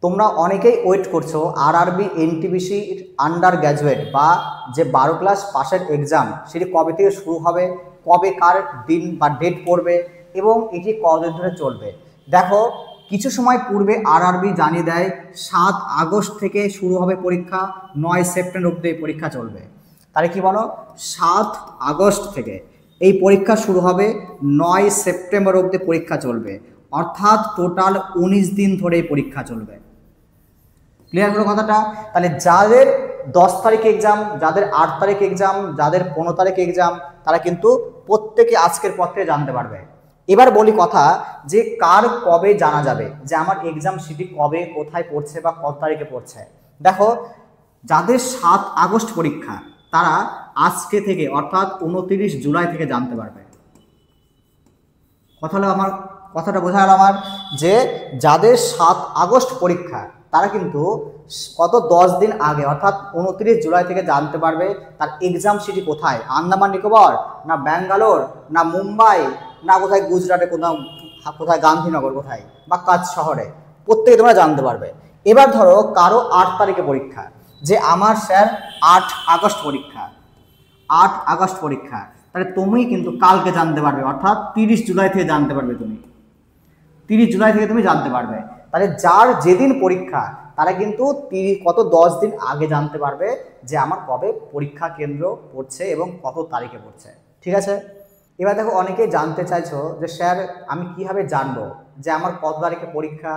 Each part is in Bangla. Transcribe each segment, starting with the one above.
তোমরা অনেকেই ওয়েট করছো আরআরবি এনটিপিসি আন্ডার গ্র্যাজুয়েট বা যে 12 ক্লাস পাশের এক্সাম সেটি কবে থেকে শুরু হবে, কবে কার দিন বা ডেট পড়বে এবং এটি কতদিন ধরে চলবে। দেখো, কিছু সময় পূর্বে আরআরবি জানিয়ে দেয় 7 আগস্ট থেকে শুরু হবে পরীক্ষা, 9 সেপ্টেম্বর অবধি পরীক্ষা চলবে। তাহলে কি বলো, 7 আগস্ট থেকে এই পরীক্ষা শুরু হবে, 9 সেপ্টেম্বর অবধি পরীক্ষা চলবে, অর্থাৎ টোটাল 19 দিন ধরে এই পরীক্ষা চলবে। ক্লিয়ার হলো কথাটা? তাহলে যাদের 10 তারিখ এক্সাম, যাদের 8 তারিখ এক্সাম, যাদের 15 তারিখ এক্সাম, তারা কিন্তু প্রত্যেকে আজকের পর থেকে জানতে পারবে। এবার বলি কথা, যে কার কবে জানা যাবে যে আমার এক্সাম সিটি কবে, কোথায় পড়ছে বা কত তারিখে পড়ছে। দেখো, যাদের 7 আগস্ট পরীক্ষা তারা আজকে থেকে অর্থাৎ 29 জুলাই থেকে জানতে পারবে। কথাটা বোঝা গেল আমার, যে যাদের 7 আগস্ট পরীক্ষা তারা কিন্তু কত 10 দিন আগে অর্থাৎ 29 জুলাই থেকে জানতে পারবে তার এক্সাম সিটি কোথায়, আন্দামান নিকোবর না ব্যাঙ্গালোর না মুম্বাই না কোথায় গুজরাটে কোথায় গান্ধীনগর কোথায় বা কাছ শহরে, প্রত্যেকে তোমরা জানতে পারবে। এবার ধরো কারো 8 তারিখে পরীক্ষা, যে আমার স্যার 8 আগস্ট পরীক্ষা, 8 আগস্ট পরীক্ষা, তাহলে তুমি কিন্তু কালকে জানতে পারবে, অর্থাৎ 30 জুলাই থেকে জানতে পারবে। তুমি 30 জুলাই থেকে তুমি জানতে পারবে। তাহলে যার যেদিন পরীক্ষা তারা কিন্তু 10 দিন আগে জানতে পারবে যে আমার কবে পরীক্ষা কেন্দ্র পড়ছে এবং কত তারিখে পড়ছে। ঠিক আছে? এবার দেখো, অনেকেই জানতে চাইছো যে স্যার আমি কিভাবে জানবো যে আমার কত তারিখে পরীক্ষা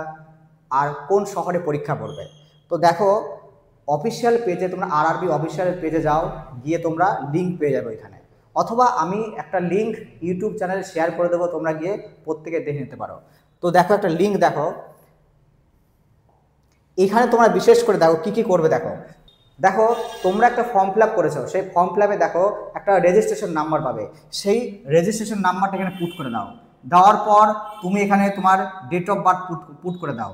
আর কোন শহরে পরীক্ষা পড়বে। তো দেখো, অফিসিয়াল পেজে তোমরা আরআরবি অফিসিয়াল পেজে যাও, গিয়ে তোমরা লিঙ্ক পেয়ে যাবে এখানে, অথবা আমি একটা লিঙ্ক ইউটিউব চ্যানেলে শেয়ার করে দেবো, তোমরা গিয়ে প্রত্যেকে দেখে নিতে পারো। তো দেখো, একটা লিঙ্ক দেখো, এখানে তোমরা বিশেষ করে দেখো কি কি করবে। দেখো তোমরা একটা ফর্ম ফিল আপ করেছো, সেই ফর্ম ফিল আপে দেখো একটা রেজিস্ট্রেশন নাম্বার পাবে, সেই রেজিস্ট্রেশন নাম্বারটা এখানে পুট করে দাও। দেওয়ার পর তুমি এখানে তোমার ডেট অফ বার্থ পুট করে দাও।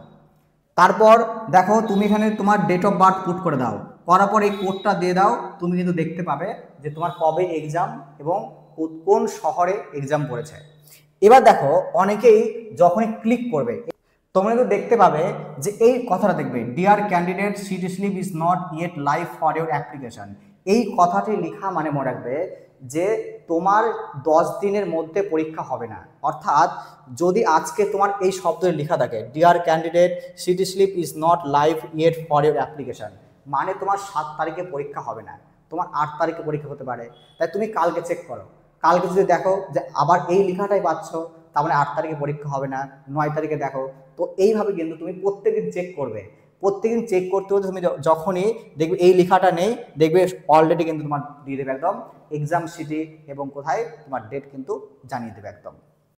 তারপর দেখো তুমি এখানে তোমার ডেট অফ বার্থ পুট করে দাও, করার পর এই কোডটা দিয়ে দাও, তুমি কিন্তু দেখতে পাবে যে তোমার কবে এক্সাম এবং কোন শহরে এক্সাম পড়েছে। এবার দেখো, অনেকেই যখনই ক্লিক করবে তোমরা কিন্তু দেখতে পাবে যে এই কথাটা দেখবে, dear candidate seat slip is not yet live for your application. এই কথাটি লেখা মানে মনে রাখবে যে তোমার 10 দিনের মধ্যে পরীক্ষা হবে না। অর্থাৎ যদি আজকে তোমার এই শব্দটি লেখা থাকে, dear candidate seat slip is not live yet for your application, মানে তোমার 7 তারিখে পরীক্ষা হবে না, তোমার 8 তারিখে পরীক্ষা হতে পারে। তাই তুমি কালকে চেক করো, কালকে যদি দেখো যে আবার এই লেখাটাই পাচ্ছ, তার মানে 8 তারিখে পরীক্ষা হবে না, 9 তারিখে দেখো। তো এইভাবে কিন্তু তুমি প্রত্যেকদিন চেক করবে, প্রত্যেকদিন চেক করতে হতে তুমি যখনই দেখবে এই লেখাটা নেই, দেখবে অলরেডি কিন্তু তোমার দিয়ে দেবে একদম এক্সাম সিটি এবং কোথায় তোমার ডেট কিন্তু জানিয়ে দেবে একদম।